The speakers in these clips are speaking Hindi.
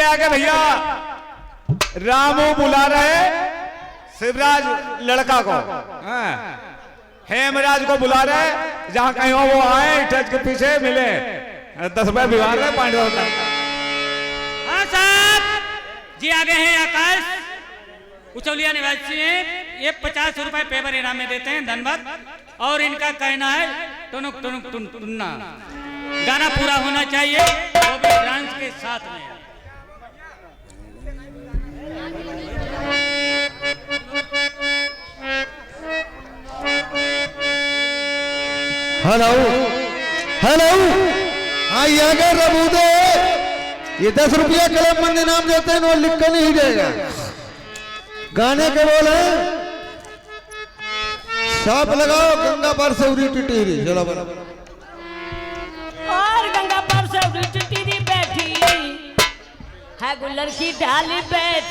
आगे भैया रामू बुला रहे शिवराज लड़का को, हेमराज को बुला रहे, जहां कहीं हो वो आए, टच के पीछे मिले 10 रुपए बिगाड़ रहे पांडव का। हाँ साहब जी, आगे हैं आकाश उचौलिया निवासी हैं, ये 50 रुपए पेपर इनाम में देते हैं, धन्यवाद। और इनका कहना है टुनुक टुनुक टुन टुन्ना गाना पूरा होना चाहिए, वो भी डांस के साथ में। हेलो हेलो, आइए अगर रबूदे ये 10 रुपया कलम मंद इनाम देते हैं, वो लिख कर नहीं देगा। गाने के बोले साफ लगाओ, गंगा पर से उड़ी टिटीरी, चलो बराबर। और गंगा पर से उड़ी टिटीरी बैठी है, गुल्लर की डाली बैठ।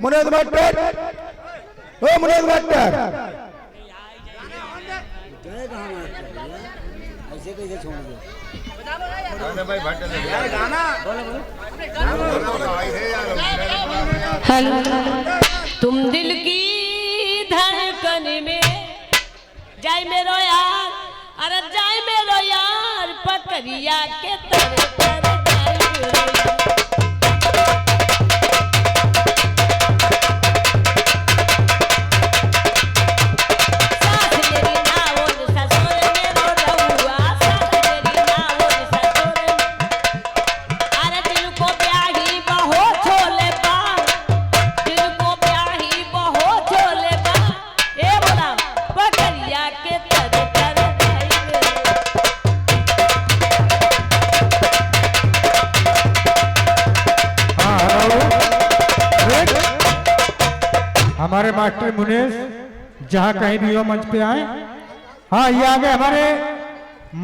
मुनीद मास्टर, ओ मुनीद मास्टर, ऐसे कैसे छोड़ दिया? हेलो, तुम दिल की धड़कन में जाए मेरो यार, अरे जाए मेरो यार, पकड़िया के तर तर हमारे मास्टर मुनीश जहाँ कहीं भी हो मंच पे आए। हाँ, ये आगे हमारे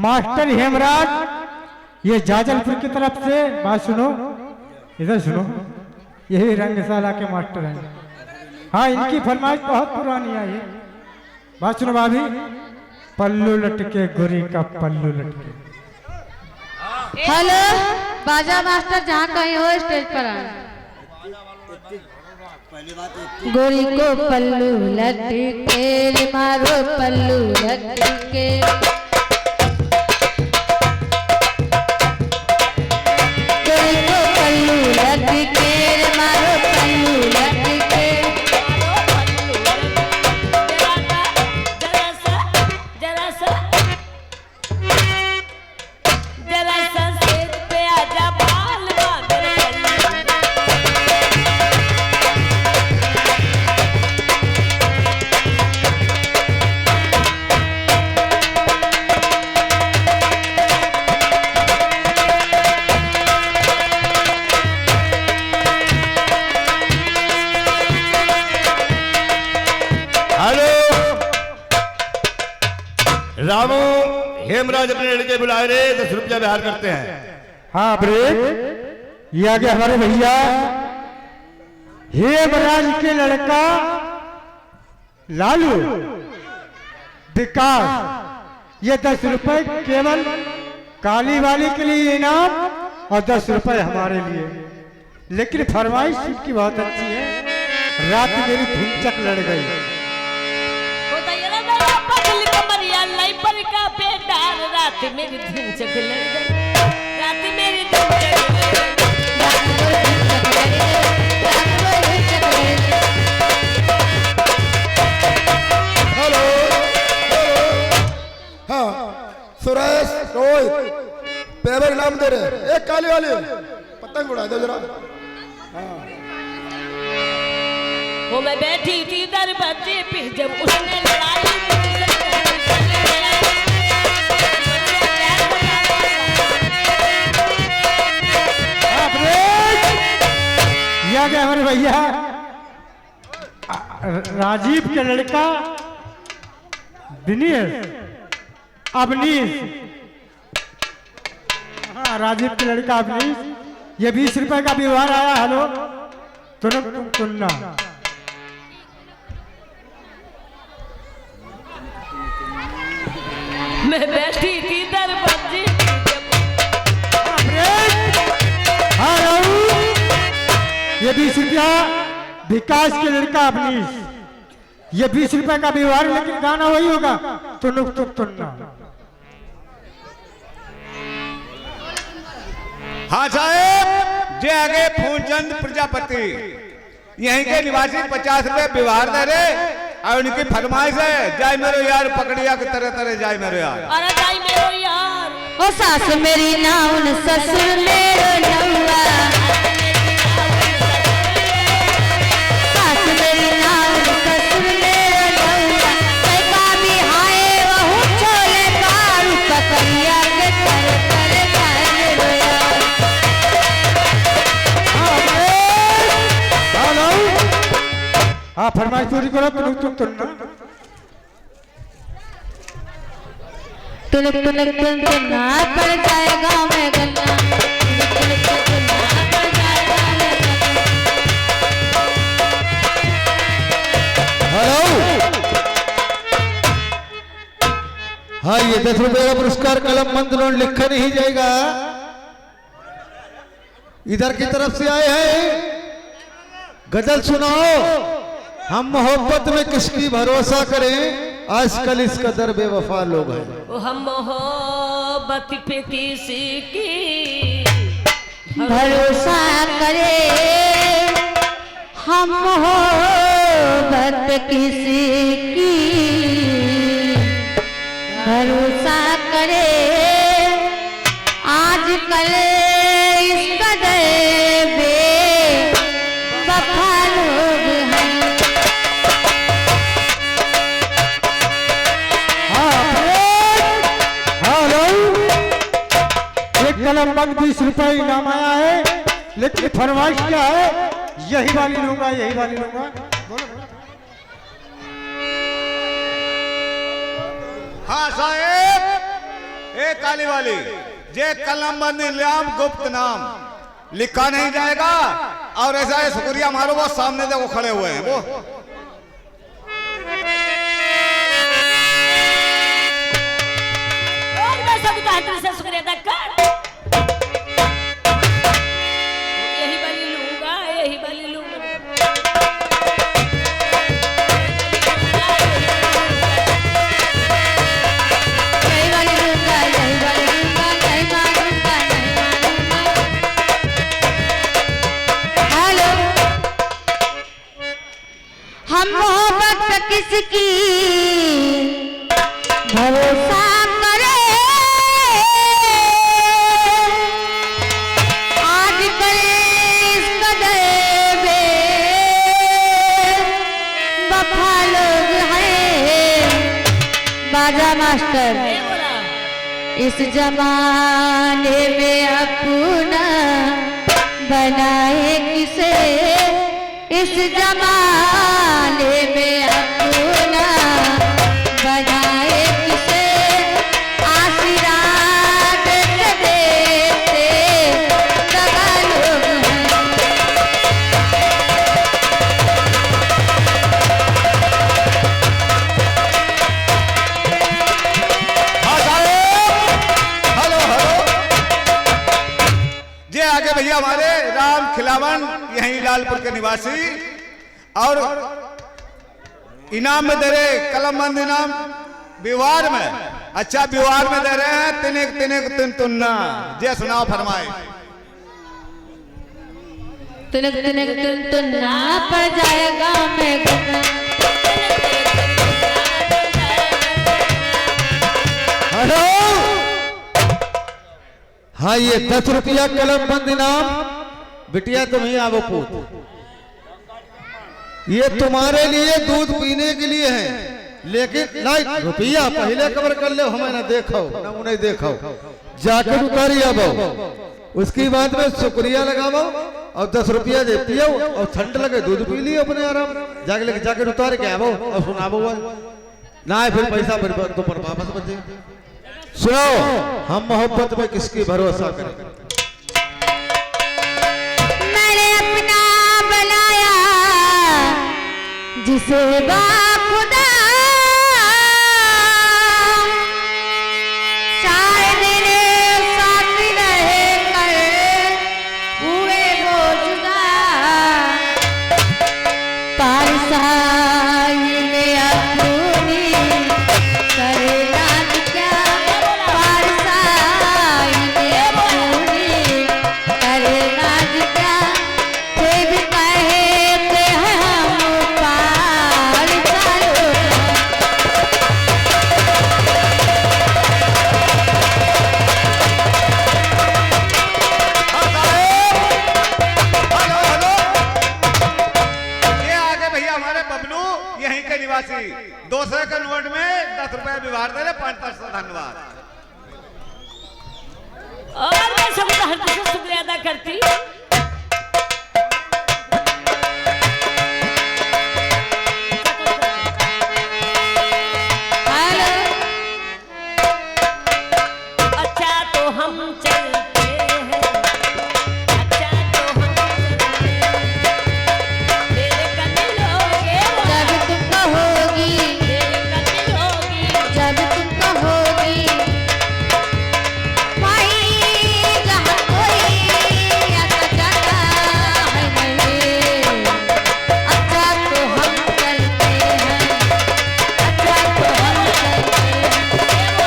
मास्टर हेमराज, ये जाजलपुर की तरफ से। बात सुनो, इधर सुनो, यही रंगशाला के मास्टर हैं। हाँ, इनकी फरमाइश बहुत पुरानी आई है। बात सुनो भाभी, पल्लू लटके गोरी का पल्लू लटके। हेलो, बाजा मास्टर जहाँ कहीं हो स्टेज पर आए। गोरी को पल्लू लटके मारो पल्लू लटके, गोरी को पल्लू लटके मारो पल्लू लटके। जरा सा सिर पे आजा बाल बादल रामू हेमराज अपने लड़के बुलाए रहे, 10 रुपया बिहार करते हैं। हाँ ब्रेक, ये आगे हमारे भैया हेमराज के लड़का लालू विकास, ये 10 रुपए केवल काली वाली के लिए इनाम और 10 रुपए हमारे लिए। लेकिन फरमाइश की बहुत अच्छी है, रात मेरी धुमचक लड़ गई। रात मेरी धुमचक लड़ गई, रात मेरी काली वाली पतंग उड़ा दो जरा। वो मैं बैठी थी दरवाजे पे जब उसने लड़ाई ये आ गए हमारे भैया राजीव के लड़का दिनेश अवनीश। हाँ राजीव के लड़का अवनीश, ये 20 रुपए का व्यवहार आया। हेलो तुन्ना मैं बैठी थी दरवाजे ये 20 रुपया विकास के लड़का अवनीश, ये 20 रुपए का व्यवहार, लेकिन गाना वही होगा तुन्ना। हाँ साहेब, जे आगे फूलचंद प्रजापति यहीं के निवासी 50 रुपए व्यवहार दे रहे और उनकी फरमाइश है जाय मेरो यार पकड़िया के तरह तरह जाय मेरो यार। अरे जाय मेरो यार ओ सास मेरी नाउन ससुर मेरो नौआ, सास मेरी नाउन ससुर मेरो नौआ, कैका भी हाय वहु छोले पारू पकड़िया के तरह तरह जाय मेरो यार। हाँ फरमाइश पूरी करो तुन्ना। तुनक तुनक तुन्ना पड़ जाएगा मैं गन्ना, तुनक तुनक तुन्ना पड़ जाएगा मैं गन्ना। हेलो, हाँ ये 10 रुपए का पुरस्कार कलम बंद नोट लिखा नहीं जाएगा। इधर की तरफ से आए हैं, गजल सुनाओ। हम मोहब्बत में किसकी भरोसा करें, आजकल इस कदर बेवफा लोग हैं। वो हम मोहब्बत पे किसी की भरोसा करे, हम मोहब्बत पे किसी की भरोसा करे, आजकल इस कदर बेवफा लोग हैं। कलम बंद 20 रुपए इनाम आया है, लेकिन फरमाइश क्या है, यही वाली लूंगा, यही वाली लूंगा। हाँ साहेब, ए काली वाली जे कलम बंद इनाम गुप्त नाम लिखा नहीं जाएगा। और ऐसा है शुक्रिया मारो, वो सामने देखो खड़े हुए हैं वो। और मैं सब का से शुक्रिया अदा कर। यही वाली लूंगा, यही वाली लूंगा। यही वाली लूंगा, यही वाली लूंगा, नहीं मानूंगा, नहीं मानूंगा। हेलो, हम मोहब्बत किसकी भरोसा करे, आजकल इस कदर बेवफा लोग हैं। बाजा मास्टर, इस जमाने में अपना बनाए किसे, इस जमाने में अपना बनाए किसे, आशीर्वाद देते दगा लोग हैं। हाँ साहेब, हेलो हेलो, जे आगे भैया हमारे राम खिलावन यहीं लालपुर के निवासी और इनाम में दे रहे कलमबंद इनाम व्यवहार में, अच्छा व्यवहार में दे रहे हैं तिनक तिनक तुन्ना। जे सुनाओ फरमाए। तुनक तुनक तुन्ना पड़ जाएगा मैं गन्ना। हेलो, हाँ ये 10 रुपया कलम बंद इनाम। बिटिया तुम ही आवो पूत, ये तुम्हारे लिए दूध पीने के लिए है, लेकिन नहीं रुपया पहले कवर कर ले, हमें ना देखो ना उन्हें देखो, जाकर उतारी आवो, उसकी बाद में शुक्रिया लगावो और 10 रुपया दे पियो और ठंड लगे दूध पी लियो अपने आराम, जाके लेके जाकर उतार के आवो और सुनावो ना, फिर पैसा तो पर वापस बचे। सुनो, हम मोहब्बत में किसकी भरोसा करें। मैंने अपना बनाया जिसे बाखुदा, शायद मेरे साथ रहे कर हुए वो जुदा, पारसाई में अपनी करे रात क्या, पारसाई में अपनी करे रात क्या, फिर कहते हैं हम पारसा लोग। ये आगे भैया हमारे बबलू यहीं के निवासी 200 के नोट में 10 रुपए व्यवहार दे रहे, 5% धन्यवाद। और मैं सबका हृदय से शुक्रिया अदा करती। हेलो, अच्छा तो हम चलते हैं, अच्छा तो हम चलते हैं, मेरे कदिल होगे जब तुम कहोगी, मेरे कदिल होगी, जब तुम कहोगी, वहीं जहाँ कोई आता जाता है नहीं। अच्छा तो हम चलते हैं, अच्छा तो हम चलते हैं।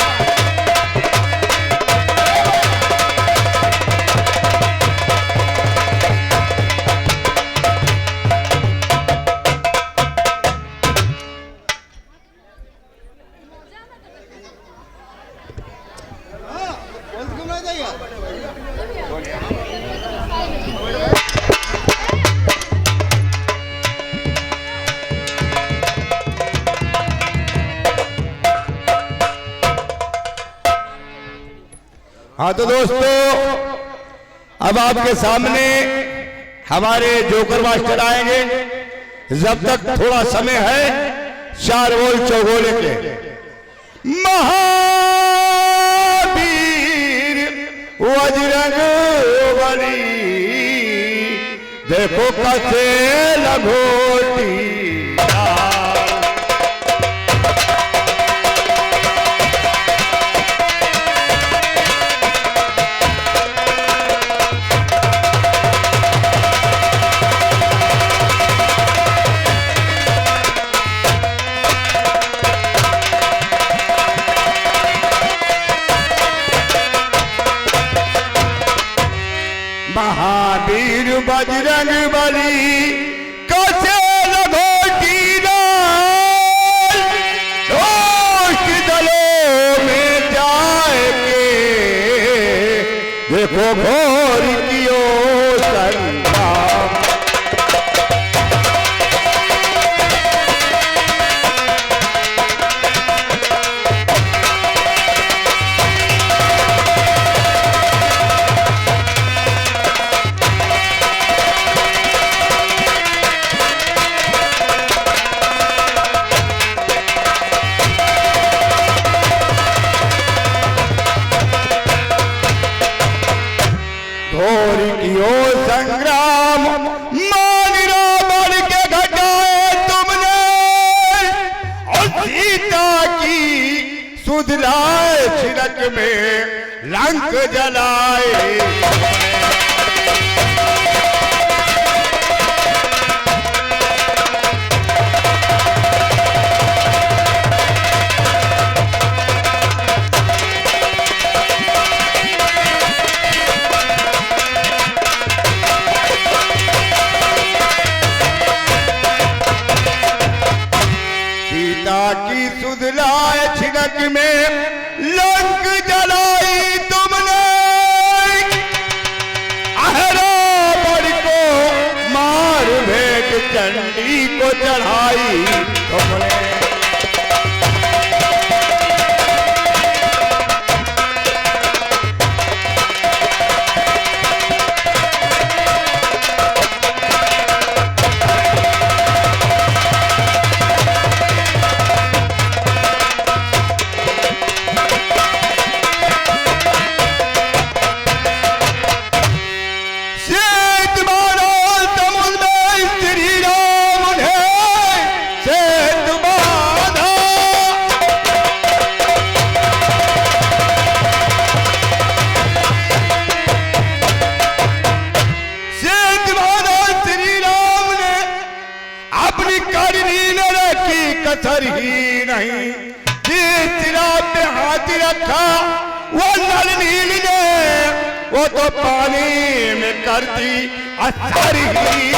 हाँ तो दोस्तों, अब आपके सामने हमारे जोकर मास्टर आएंगे। जब तक थोड़ा समय है, 4 बोल चौगोले के। महावीर वज्रंग बली, देखो कैसे लघोटी महावीर बजरंग बली कैसे लघोटी लाल, दोस्त दलों में जाएंगे, देखो घोर कियो संग्राम। घोर कियो संग्राम, मान रावण के घटाए तुमने, और सीता की सुधलाए छिड़क में लंक जलाए। सीता की सुधलाए छिड़क में लंक जलाई तुमने, चंडी को चढ़ाई तुमने। कसर ही नहीं, जिस सिरा पे हाथ रखा वो नल नील ने, वो तो पानी में करती असर ही नहीं।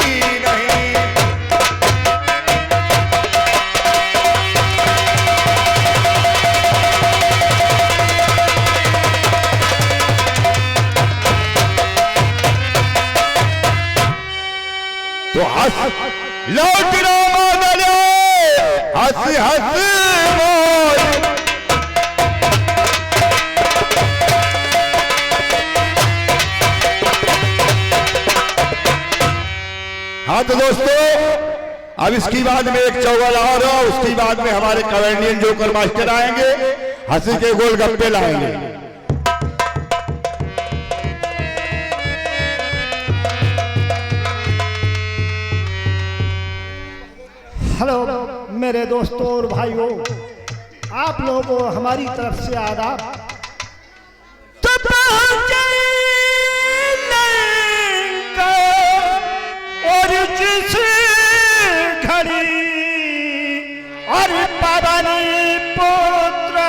तो हंस लौट रो हंस हंस बोल। हाँ तो दोस्तों, अब इसकी बाद में एक चौगल और हो, उसकी बाद में हमारे कवेंडियन जोकर मास्टर आएंगे, हंसी के गोलगप्पे लाएंगे। हेलो मेरे दोस्तों और भाइयों, आप लोगों को हमारी तरफ से आदाब। तो और जिस घड़ी और पवन पुत्र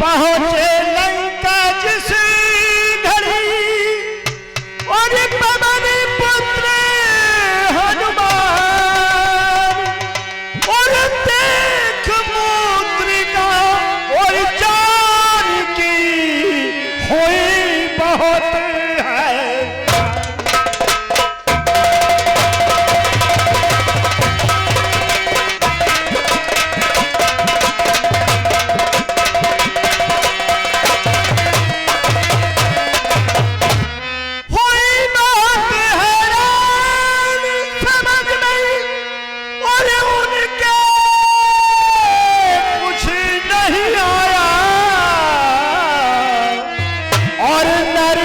पहुंचे लंका जिस घड़ी और पवन पुत्र हनुमान, और देख मुद्रिका और जानकी हुई बहुत है। और नर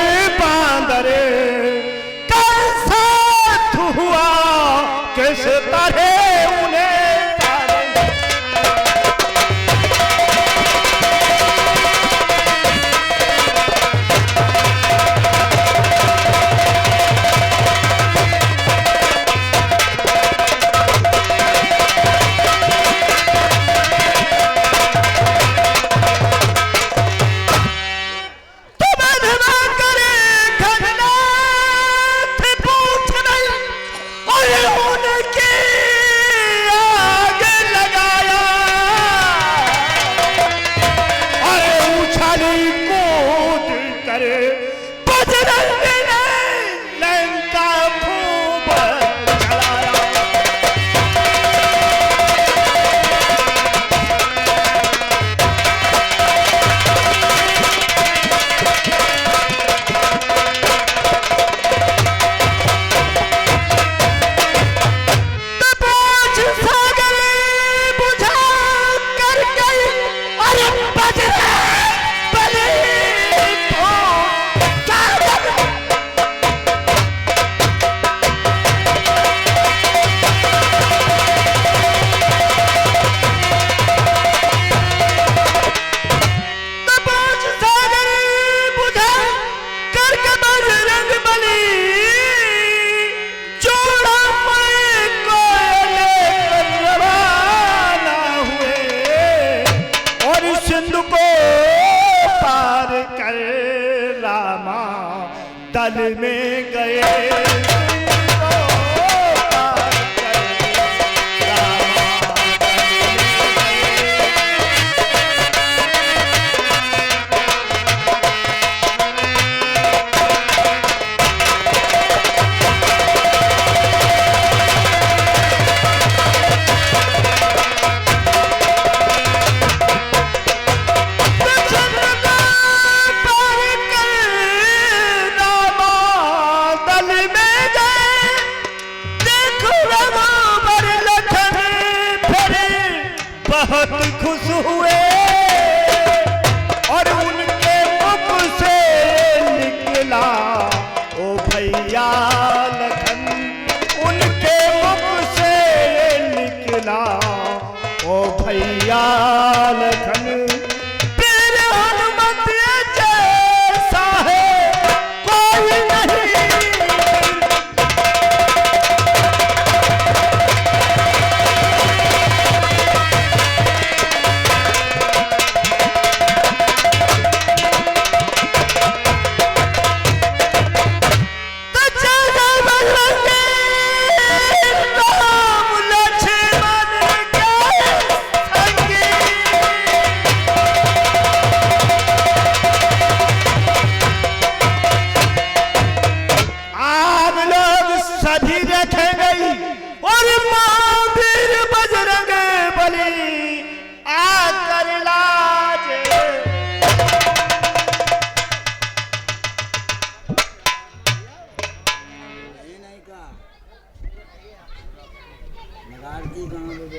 दल में गए बहुत खुश हुए और उनके मुख से निकला ओ भैया लखन, उनके मुख से निकला ओ भैया लखन। तेरे हनुमत जैसा है कोई नहीं।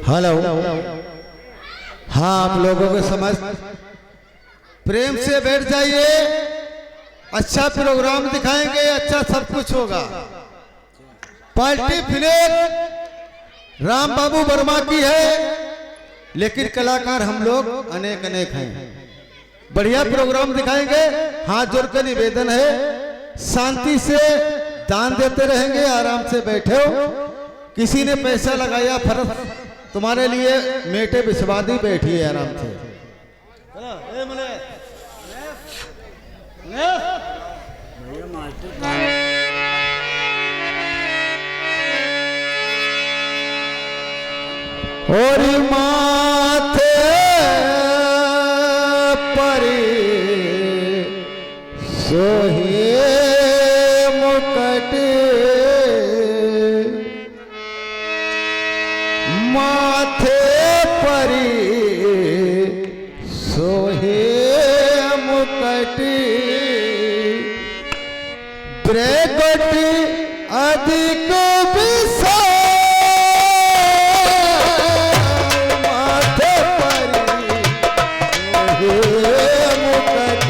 हेलो, हाँ आप लोगों के समझ प्रेम से बैठ जाइए। अच्छा प्रोग्राम दिखाएंगे, अच्छा सब कुछ होगा। पार्टी फिल्म राम बाबू वर्मा की है, लेकिन कलाकार हम लोग अनेक अनेक हैं। बढ़िया प्रोग्राम दिखाएंगे। हाथ जोड़ कर निवेदन है, शांति से दान देते रहेंगे, आराम से बैठे हो। किसी ने पैसा लगाया फर्ज तुम्हारे लिए मेटे बिछवादी बैठिए आराम से। और माथे परी सोहे मुकट, माथे परी सोहे मुकट, ब्रैकट अधिक विशाल, माथे परी सोहे मुकट।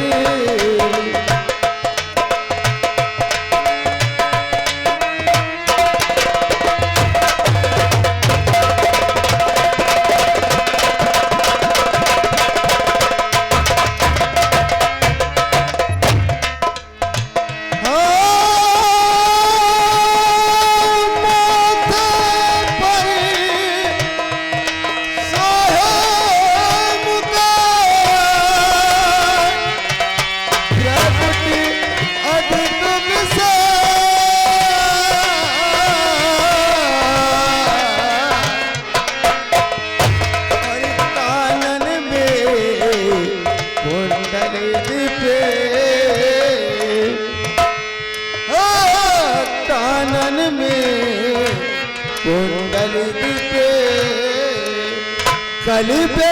कुंडल पे कली पे